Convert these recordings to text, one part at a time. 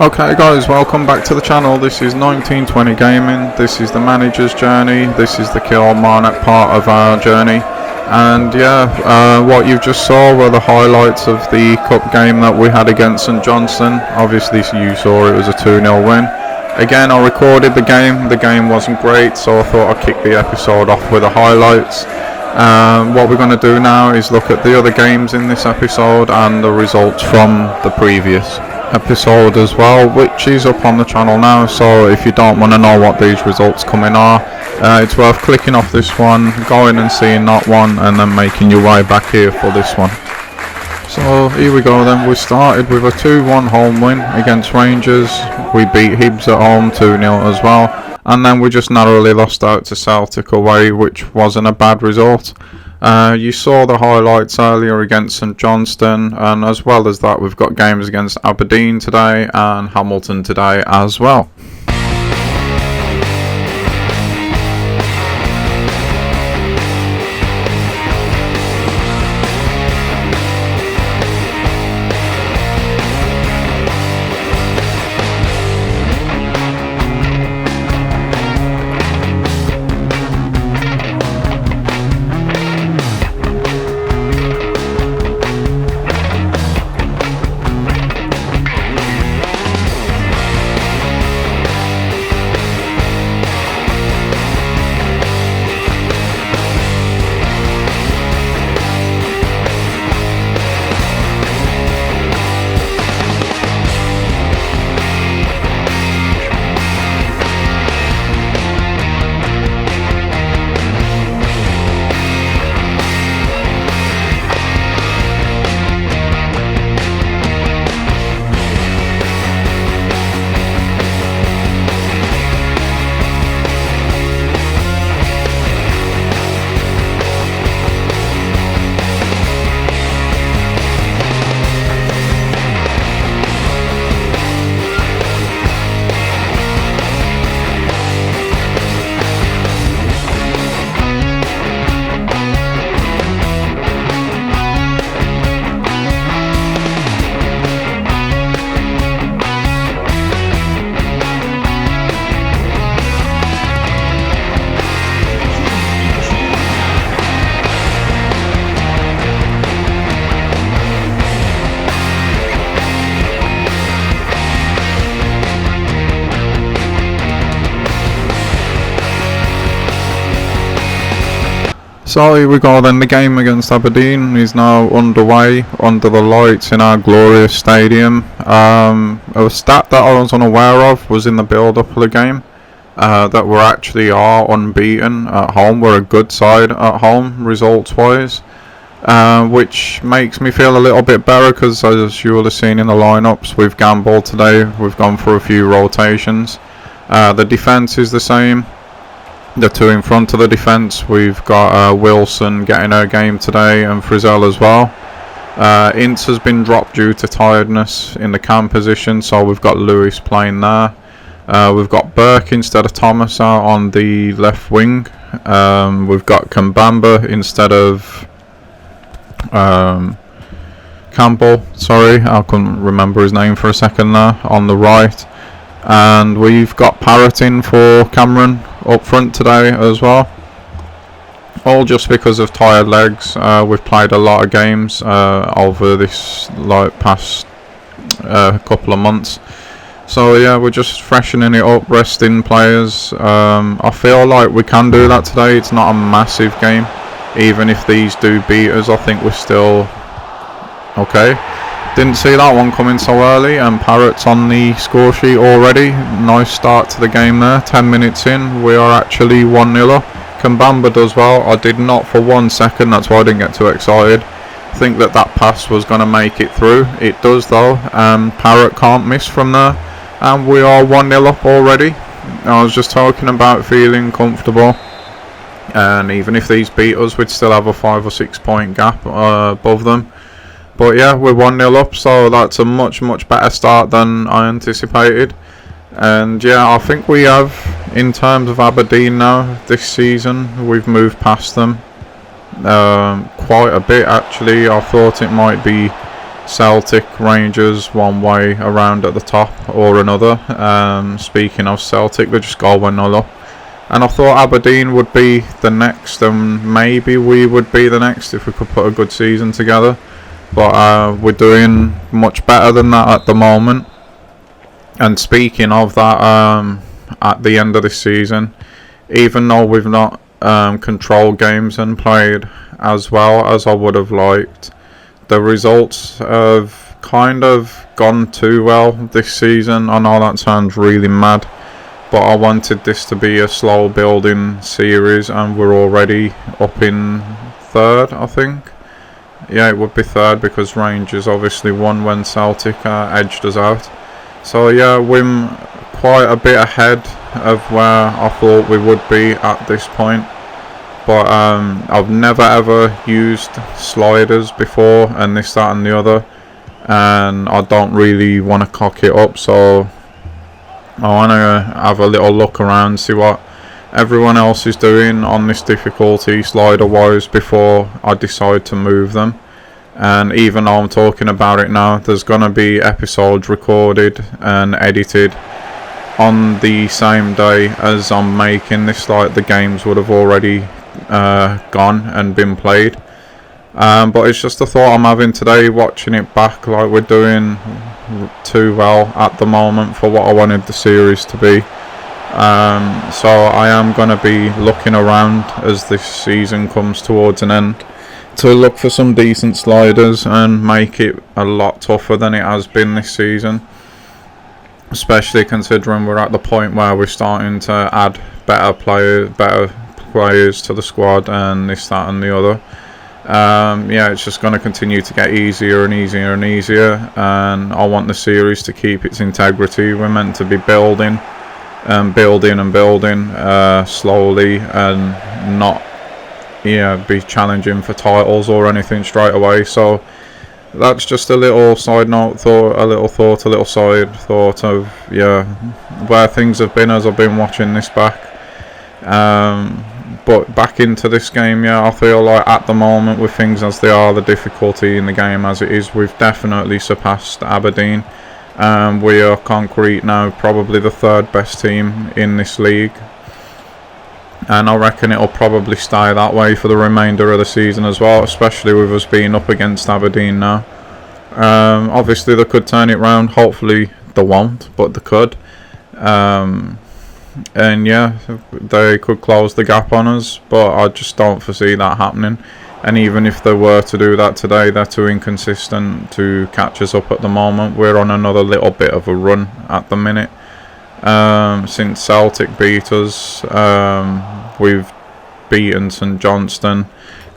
Okay guys, welcome back to the channel. This is 1920 Gaming. This is the manager's journey. This is the Kilmarnock part of our journey. And what you just saw were the highlights of the cup game that we had against St Johnstone. Obviously you saw it was a 2-0 win. Again, I recorded the game wasn't great, so I thought I'd kick the episode off with the highlights. What we're going to do now is look at the other games in this episode and the results from the previous episode as well, which is up on the channel now. So if you don't want to know what these results coming are, it's worth clicking off this one, going and seeing that one, and then making your way back here for this one. So here we go then. We started with a 2-1 home win against Rangers. We beat Hibs at home 2-0 as well, and then we just narrowly lost out to Celtic away, which wasn't a bad result. You saw the highlights earlier against St Johnstone, and as well as that we've got games against Aberdeen today and Hamilton today as well. So here we go then. The game against Aberdeen is now underway under the lights in our glorious stadium. A stat that I was unaware of was in the build-up of the game, that we actually are unbeaten at home. We're a good side at home results-wise, which makes me feel a little bit better because, as you will have seen in the lineups, we've gambled today. We've gone for a few rotations. The defence is the same. The two in front of the defence, we've got Wilson getting her game today and Frizzell as well. Ince has been dropped due to tiredness in the cam position, so we've got Lewis playing there. We've got Burke instead of Thomas out on the left wing. We've got Kambamba instead of Campbell, sorry, I couldn't remember his name for a second there, on the right. And we've got Parrott in for Cameron up front today as well, all just because of tired legs. We've played a lot of games over this past couple of months, so yeah, we're just freshening it up, resting players. I feel like we can do that today. It's not a massive game. Even if these do beat us, I think we're still okay. Didn't see that one coming so early, and Parrott's on the score sheet already. Nice start to the game there. 10 minutes in, we are actually 1-0 up. Kambamba does well. I did not for 1 second, that's why I didn't get too excited, think that pass was going to make it through. It does though. Parrott can't miss from there, and we are 1-0 up already. I was just talking about feeling comfortable, and even if these beat us, we'd still have a 5 or 6 point gap above them. But yeah, we're 1-0 up, so that's a much better start than I anticipated. And yeah, I think we have, in terms of Aberdeen now this season, we've moved past them quite a bit actually. I thought it might be Celtic, Rangers one way around at the top or another. Speaking of Celtic, they just go 1-0 up. And I thought Aberdeen would be the next, and maybe we would be the next if we could put a good season together. But we're doing much better than that at the moment. And speaking of that, at the end of this season, even though we've not controlled games and played as well as I would have liked, the results have kind of gone too well this season. I know that sounds really mad, but I wanted this to be a slow building series, and we're already up in third, I think. Yeah, it would be third because Rangers obviously won when Celtic edged us out. So yeah, we're quite a bit ahead of where I thought we would be at this point. But I've never ever used sliders before, and this, that and the other, and I don't really want to cock it up, so I want to have a little look around, see what everyone else is doing on this difficulty slider wise before I decide to move them. And even though I'm talking about it now, there's going to be episodes recorded and edited on the same day as I'm making this, like the games would have already gone and been played. But it's just a thought I'm having today, watching it back. Like, we're doing too well at the moment for what I wanted the series to be. So I am going to be looking around as this season comes towards an end to look for some decent sliders and make it a lot tougher than it has been this season, especially considering we're at the point where we're starting to add better players to the squad and this, that and the other. Yeah, it's just going to continue to get easier and easier and easier, and I want the series to keep its integrity. We're meant to be building slowly, and not be challenging for titles or anything straight away. So that's just a little side thought of where things have been as I've been watching this back. But back into this game, I feel like at the moment, with things as they are, the difficulty in the game as it is, we've definitely surpassed Aberdeen. We are concrete now, probably the third best team in this league, and I reckon it'll probably stay that way for the remainder of the season as well, especially with us being up against Aberdeen now. Obviously they could turn it round, hopefully they won't, but they could. And they could close the gap on us, but I just don't foresee that happening. And even if they were to do that today, they're too inconsistent to catch us up at the moment. We're on another little bit of a run at the minute. Since Celtic beat us, we've beaten St Johnstone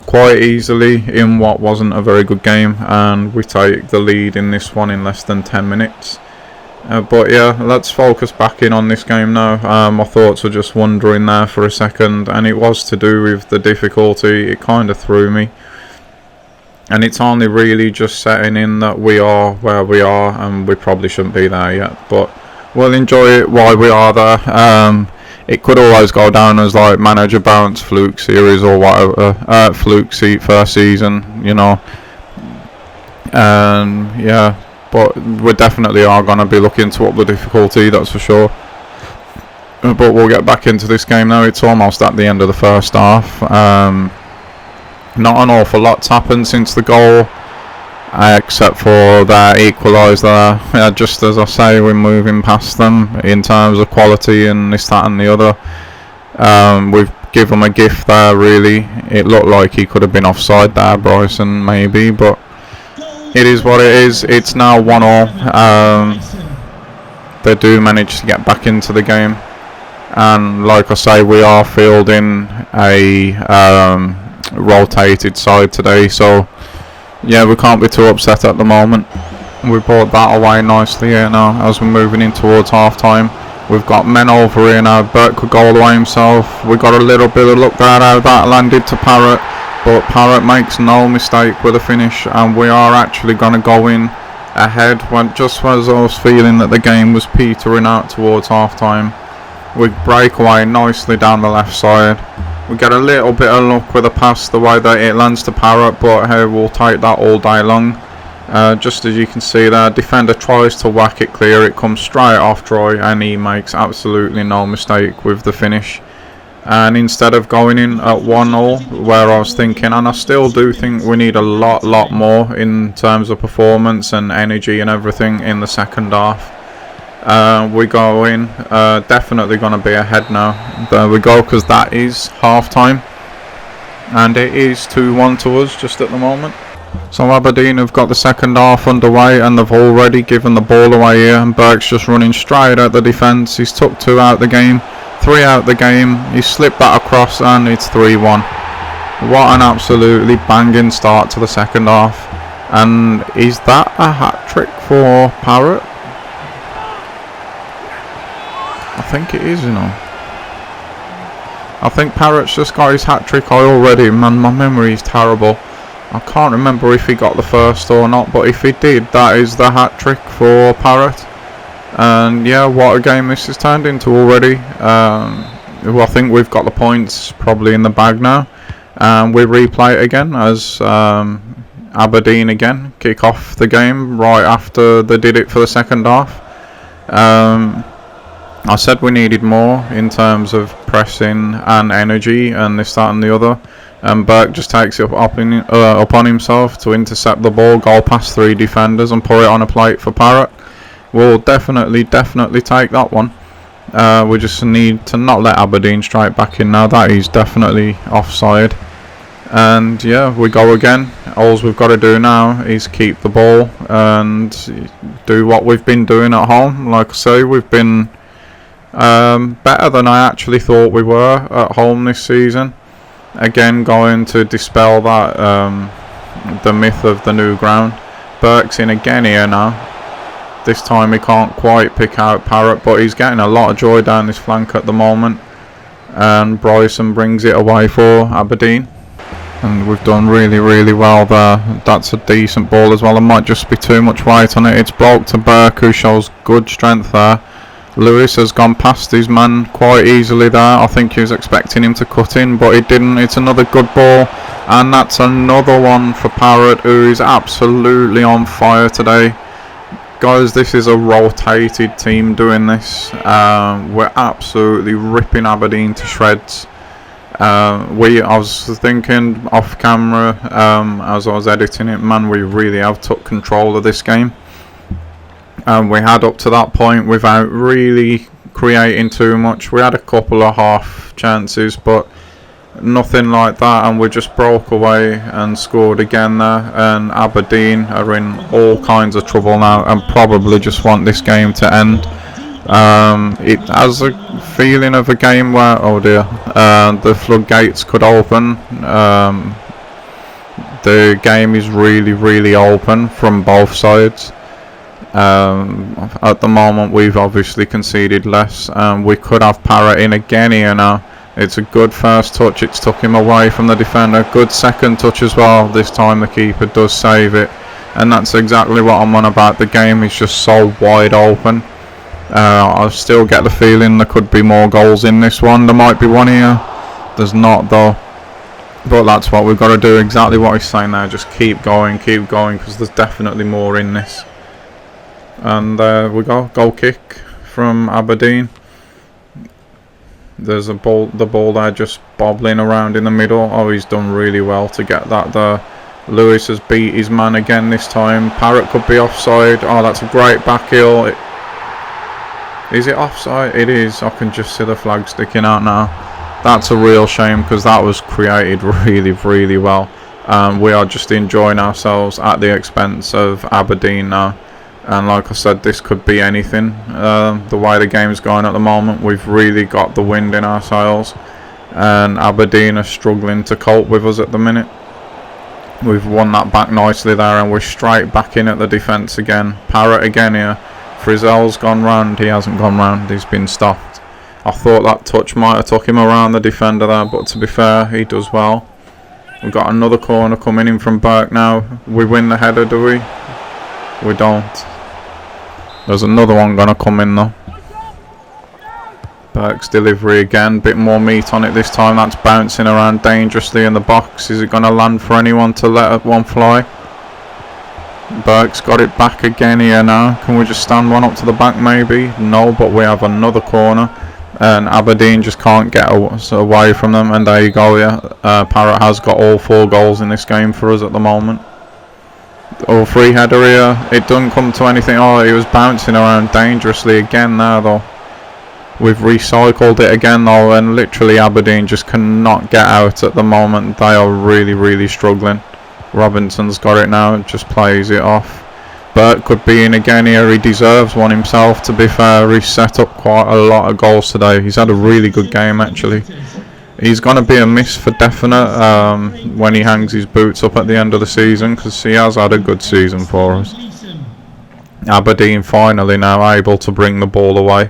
quite easily in what wasn't a very good game, and we take the lead in this one in less than 10 minutes. But let's focus back in on this game now. My thoughts were just wandering there for a second, and it was to do with the difficulty. It kind of threw me, and it's only really just setting in that we are where we are, and we probably shouldn't be there yet, but we'll enjoy it while we are there. It could always go down as like manager bounce, fluke series or whatever, fluke seat first season, and but we definitely are going to be looking to up the difficulty, that's for sure. But we'll get back into this game now. It's almost at the end of the first half. Not an awful lot's happened since the goal, except for that equaliser there. Just as I say, we're moving past them in terms of quality and this, that and the other. We've given them a gift there, really. It looked like he could have been offside there, Bryson, maybe, but it is what it is. It's now 1-1. They do manage to get back into the game, and like I say, we are fielding a rotated side today, so we can't be too upset at the moment. We brought that away nicely here now as we're moving in towards half time. We've got men over here now. Burt could go all the way himself. We got a little bit of luck there how that landed to Parrott, but Parrott makes no mistake with a finish, and we are actually going to go in ahead just as I was feeling that the game was petering out towards half time. We break away nicely down the left side. We get a little bit of luck with a pass the way that it lands to Parrott, but hey, we'll take that all day long. Just as you can see there, defender tries to whack it clear, it comes straight off Troy, and he makes absolutely no mistake with the finish. And instead of going in at 1-0, where I was thinking, and I still do think we need a lot more in terms of performance and energy and everything in the second half. We go in, definitely going to be ahead now. There we go, because that is half time, and it is 2-1 to us just at the moment. So Aberdeen have got the second half underway, and they've already given the ball away here, and Burke's just running straight at the defence. He's took 2 out the game, 3 out the game, he's slipped that across, and it's 3-1. What an absolutely banging start to the second half. And is that a hat-trick for Parrott? I think it is, you know. I think Parrott's just got his hat-trick already. Man, my memory is terrible. I can't remember if he got the first or not, but if he did, that is the hat-trick for Parrott. And yeah, what a game this has turned into already. Well, I think we've got the points probably in the bag now. We replay it again as Aberdeen again kick off the game right after they did it for the second half. I said we needed more in terms of pressing and energy and this, that and the other. And Burke just takes it upon himself to intercept the ball, go past 3 defenders and put it on a plate for Parrott. We'll definitely take that one. We just need to not let Aberdeen strike back in now. That is definitely offside. And yeah, we go again. All we've got to do now is keep the ball and do what we've been doing at home. Like I say, we've been better than I actually thought we were at home this season. Again, going to dispel that the myth of the new ground. Burke's in again here now. This time he can't quite pick out Parrott, but he's getting a lot of joy down this flank at the moment. And Bryson brings it away for Aberdeen. And we've done really well there. That's a decent ball as well. There might just be too much weight on it. It's blocked to Burke, who shows good strength there. Lewis has gone past his man quite easily there. I think he was expecting him to cut in, but he didn't. It's another good ball, and that's another one for Parrott, who is absolutely on fire today. Guys, this is a rotated team doing this. We're absolutely ripping Aberdeen to shreds. I was thinking off camera as I was editing it, man, we really have took control of this game. We had up to that point without really creating too much. We had a couple of half chances, but nothing like that, and we just broke away and scored again there. And Aberdeen are in all kinds of trouble now and probably just want this game to end. It has a feeling of a game where, oh dear, the floodgates could open. The game is really open from both sides. At the moment we've obviously conceded less. We could have Parrott in again here now. It's a good first touch, it's took him away from the defender. Good second touch as well. This time the keeper does save it, and that's exactly what I'm on about. The game is just so wide open. I still get the feeling there could be more goals in this one. There might be one here, there's not though. But that's what we've got to do, exactly what he's saying there. Just keep going, because there's definitely more in this. And there we go, goal kick from Aberdeen. There's the ball there just bobbling around in the middle. Oh, he's done really well to get that there. Lewis has beat his man again this time. Parrott could be offside. Oh, that's a great back heel. Is it offside? It is. I can just see the flag sticking out now. That's a real shame, because that was created really well. We are just enjoying ourselves at the expense of Aberdeen now. And like I said, this could be anything. The way the game's going at the moment, we've really got the wind in our sails, and Aberdeen are struggling to cope with us at the minute. We've won that back nicely there, and we're straight back in at the defence again. Parrott again here. Frizzell's gone round. He hasn't gone round. He's been stopped. I thought that touch might have took him around the defender there, but to be fair, he does well. We've got another corner coming in from Burke now. We win the header, do we? We don't. There's another one going to come in though. Burke's delivery again, bit more meat on it this time. That's bouncing around dangerously in the box. Is it going to land for anyone to let one fly? Burke's got it back again here now. Can we just stand one up to the back maybe? No, but we have another corner. And Aberdeen just can't get away from them. And there you go, yeah. Parrott has got all 4 goals in this game for us at the moment. Oh, free header here. It doesn't come to anything. Oh, he was bouncing around dangerously again now, though. We've recycled it again, though. And literally Aberdeen just cannot get out at the moment. They are really, really struggling. Robinson's got it now and just plays it off. Burt could be in again here. He deserves one himself, to be fair. He's set up quite a lot of goals today. He's had a really good game, actually. He's going to be a miss for definite when he hangs his boots up at the end of the season, because he has had a good season for us. Aberdeen finally now able to bring the ball away.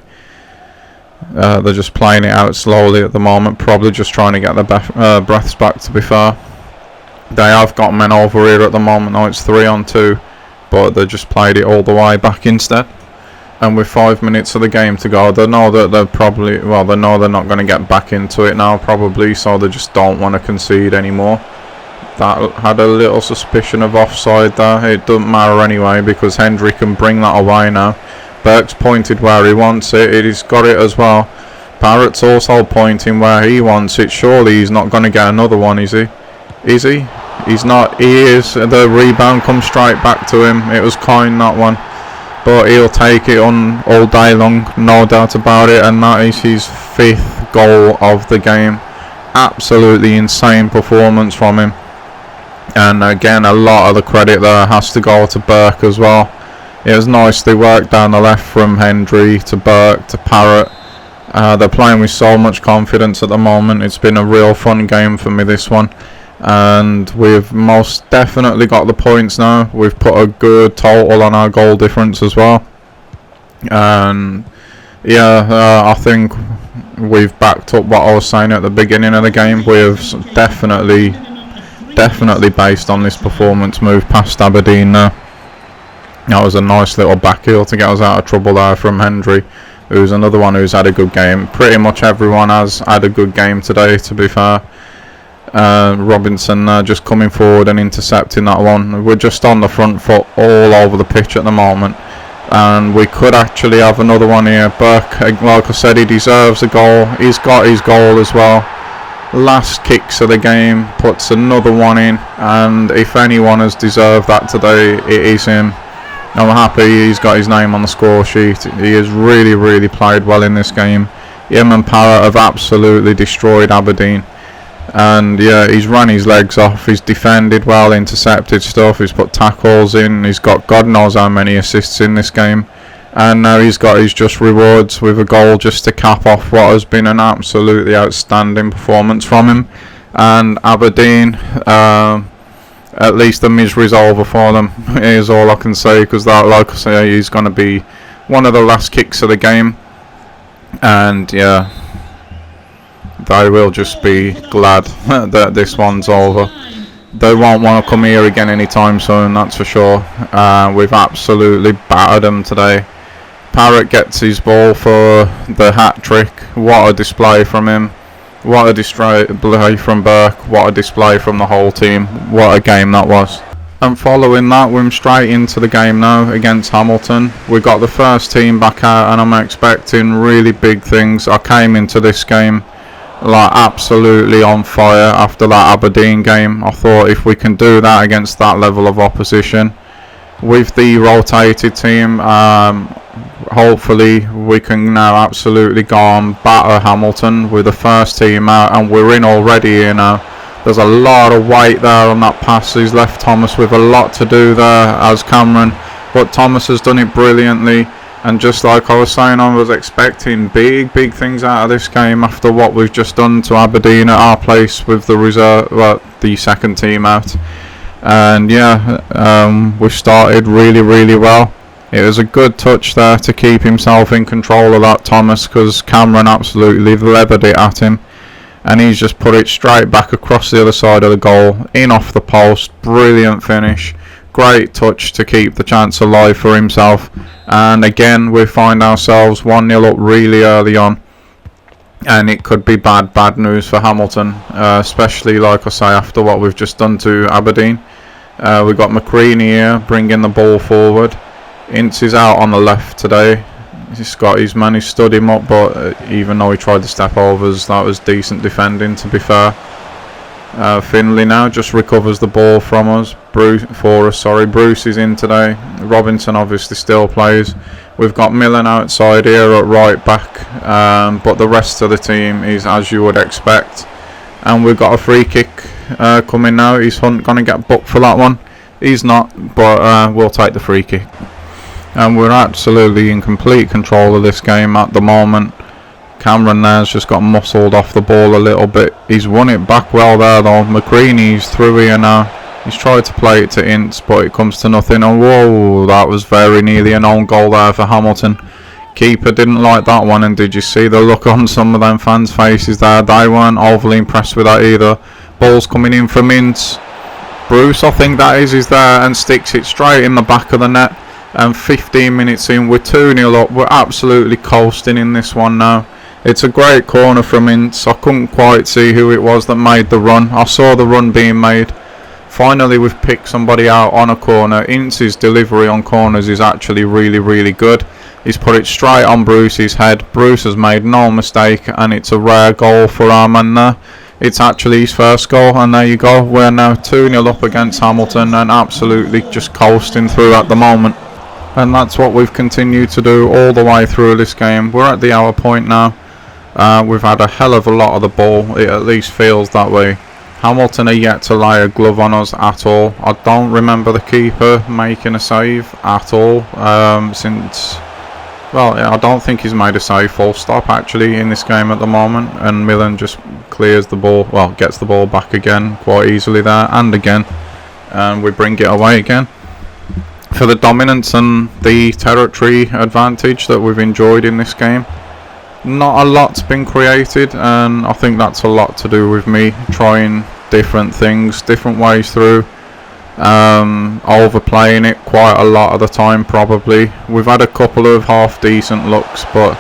They're just playing it out slowly at the moment, probably just trying to get their breaths back, to be fair. They have got men over here at the moment. Now it's 3-on-2, but they just played it all the way back instead. And with 5 minutes of the game to go, they know that they're probably, well, they know they're not going to get back into it now probably, so they just don't want to concede anymore. That had a little suspicion of offside there. It doesn't matter anyway, because Hendry can bring that away now. Burke's pointed where he wants it. He's got it as well. Parrott's also pointing where he wants it. Surely he's not going to get another one, is he? Is he? He's not. He is. The rebound comes straight back to him. It was Coyne, that one. But he'll take it on all day long, no doubt about it. And that is his 5th goal of the game. Absolutely insane performance from him. And again, a lot of the credit there has to go to Burke as well. It was nicely worked down the left from Hendry to Burke to Parrott. They're playing with so much confidence at the moment. It's been a real fun game for me, this one. And we've most definitely got the points now. We've put a good total on our goal difference as well. And yeah, I think we've backed up what I was saying at the beginning of the game. We've definitely based on this performance moved past Aberdeen now. That was a nice little back heel to get us out of trouble there from Hendry, who's another one who's had a good game. Pretty much everyone has had a good game today, to be fair. Robinson just coming forward and intercepting that one. We're just on the front foot all over the pitch at the moment, and we could actually have another one here. Burke, like I said, he deserves a goal. He's got his goal as well. Last kicks of the game, puts another one in, and if anyone has deserved that today, it is him. I'm happy he's got his name on the score sheet. He has really played well in this game. Him and Parrott have absolutely destroyed Aberdeen. And yeah, he's run his legs off. He's defended well, intercepted stuff. He's put tackles in. He's got God knows how many assists in this game. And now he's got his just rewards with a goal just to cap off what has been an absolutely outstanding performance from him. And Aberdeen, at least the misery's over for them, is all I can say, because that, like I say, he's going to be one of the last kicks of the game. And yeah, they will just be glad that this one's over. They won't want to come here again anytime soon, that's for sure. We've absolutely battered them today. Parrott gets his ball for the hat-trick. What a display from him. What a display from Burke. What a display from the whole team. What a game that was. And following that, we're straight into the game now against Hamilton. We got the first team back out, and I'm expecting really big things. I came into this game like absolutely on fire after that Aberdeen game. I thought if we can do that against that level of opposition with the rotated team, hopefully we can now absolutely go and batter Hamilton with the first team out, and we're in already here now. There's a lot of weight there on that pass. He's left Thomas with a lot to do there as Cameron, but Thomas has done it brilliantly. And just like I was saying, I was expecting big things out of this game after what we've just done to Aberdeen at our place with the reserve, the second team out. And yeah, we started really well. It was a good touch there to keep himself in control of that Thomas, because Cameron absolutely levered it at him. And he's just put it straight back across the other side of the goal, in off the post. Brilliant finish. Great touch to keep the chance alive for himself. And again, we find ourselves 1-0 up really early on. And it could be bad news for Hamilton, especially, like I say, after what we've just done to Aberdeen. We've got McCreaney here bringing the ball forward. Ince is out on the left today. He's got his man who stood him up, but even though he tried to step overs, that was decent defending, to be fair. Finley now just recovers the ball from us. Bruce is in today. Robinson obviously still plays. We've got Millen outside here at right back, but the rest of the team is as you would expect. And we've got a free kick coming now. Is Hunt going to get booked for that one? He's not, but we'll take the free kick. And we're absolutely in complete control of this game at the moment. Cameron there's just got muscled off the ball a little bit. He's won it back well there though. McCreaney's through here now. He's tried to play it to Ince, but it comes to nothing. Oh, whoa, that was very nearly an own goal there for Hamilton. Keeper didn't like that one, and did you see the look on some of them fans' faces there? They weren't overly impressed with that either. Ball's coming in from Ince. Bruce, I think that is there, and sticks it straight in the back of the net. And 15 minutes in, we're 2-0 up. We're absolutely coasting in this one now. It's a great corner from Ince. I couldn't quite see who it was that made the run. I saw the run being made. Finally, we've picked somebody out on a corner. Ince's delivery on corners is actually really, really good. He's put it straight on Bruce's head. Bruce has made no mistake, and it's a rare goal for our man there. It's actually his first goal, and there you go. We're now 2-0 up against Hamilton and absolutely just coasting through at the moment. And that's what we've continued to do all the way through this game. We're at the hour point now. We've had a hell of a lot of the ball. It at least feels that way. Hamilton are yet to lay a glove on us at all. I don't remember the keeper making a save at all since... Well, I don't think he's made a save full stop actually in this game at the moment. And Millen just clears the ball, well, gets the ball back again quite easily there and again. And we bring it away again. For the dominance and the territory advantage that we've enjoyed in this game, not a lot's been created, and I think that's a lot to do with me trying different things, different ways through, overplaying it quite a lot of the time probably. We've had a couple of half decent looks, but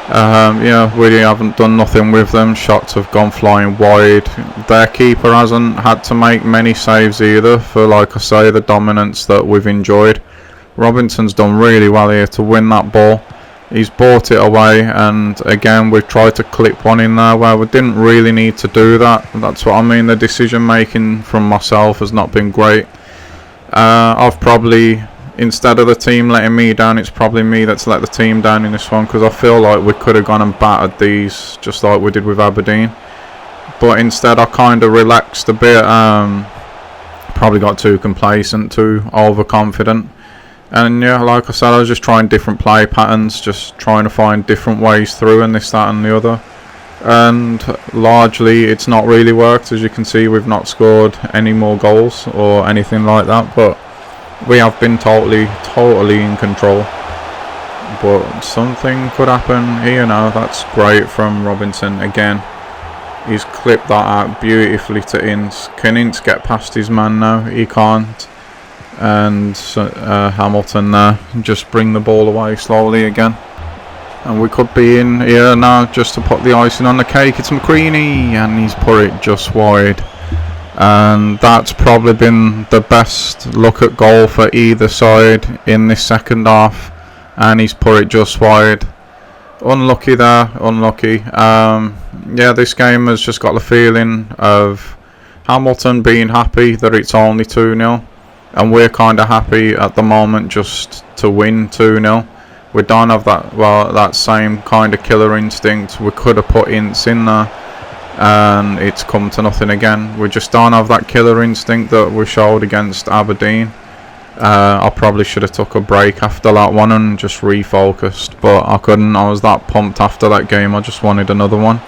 yeah, we haven't done nothing with them. Shots have gone flying wide. Their keeper hasn't had to make many saves either for, like I say, the dominance that we've enjoyed. Robinson's done really well here to win that ball. He's brought it away, and again we've tried to clip one in there where we didn't really need to do that. That's what I mean. The decision making from myself has not been great. I've probably, instead of the team letting me down, it's probably me that's let the team down in this one, because I feel like we could have gone and battered these just like we did with Aberdeen, but instead I kind of relaxed a bit. Probably got too complacent, too overconfident. And yeah, like I said, I was just trying different play patterns, just trying to find different ways through and this, that and the other. And largely it's not really worked. As you can see, we've not scored any more goals or anything like that, but we have been totally in control. But something could happen here now. That's great from Robinson again. He's clipped that out beautifully to Ince. Can Ince get past his man now? He can't. And Hamilton there just bring the ball away slowly again, and we could be in here now just to put the icing on the cake. It's McCreaney, and he's put it just wide, and that's probably been the best look at goal for either side in this second half, and he's put it just wide. Unlucky there, unlucky. Yeah, this game has just got the feeling of Hamilton being happy that it's only 2-0. And we're kind of happy at the moment just to win 2-0. We don't have that same kind of killer instinct. We could have put Ince in there, and it's come to nothing again. We just don't have that killer instinct that we showed against Aberdeen. I probably should have took a break after that one and just refocused, but I couldn't. I was that pumped after that game. I just wanted another one.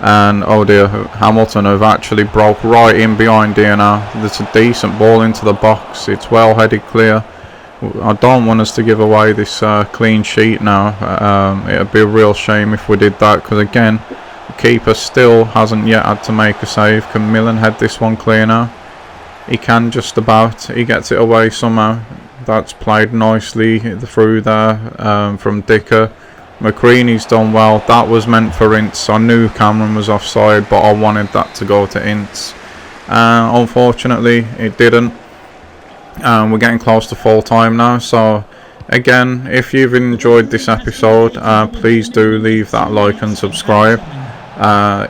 And oh dear, Hamilton have actually broke right in behind here now. There's a decent ball into the box. It's well headed clear. I don't want us to give away this clean sheet now. It'd be a real shame if we did that, because again, the keeper still hasn't yet had to make a save. Can Millen head this one clear now? He can just about. He gets it away somehow. That's played nicely through there from Dicker. McCreaney's done well. That was meant for Ince. I knew Cameron was offside, but I wanted that to go to Ince. Unfortunately, it didn't. We're getting close to full time now, so again, if you've enjoyed this episode, please do leave that like and subscribe.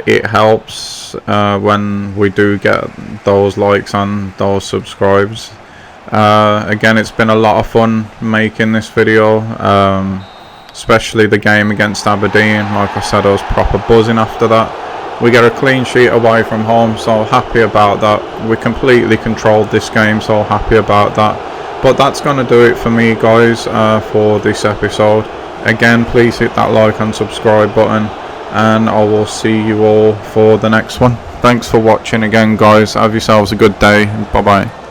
It helps when we do get those likes and those subscribes. Again, it's been a lot of fun making this video, especially the game against Aberdeen. Like I said, I was proper buzzing after that. We get a clean sheet away from home, so happy about that. We completely controlled this game, so happy about that. But that's going to do it for me, guys, for this episode. Again, please hit that like and subscribe button, and I will see you all for the next one. Thanks for watching again, guys. Have yourselves a good day. Bye bye.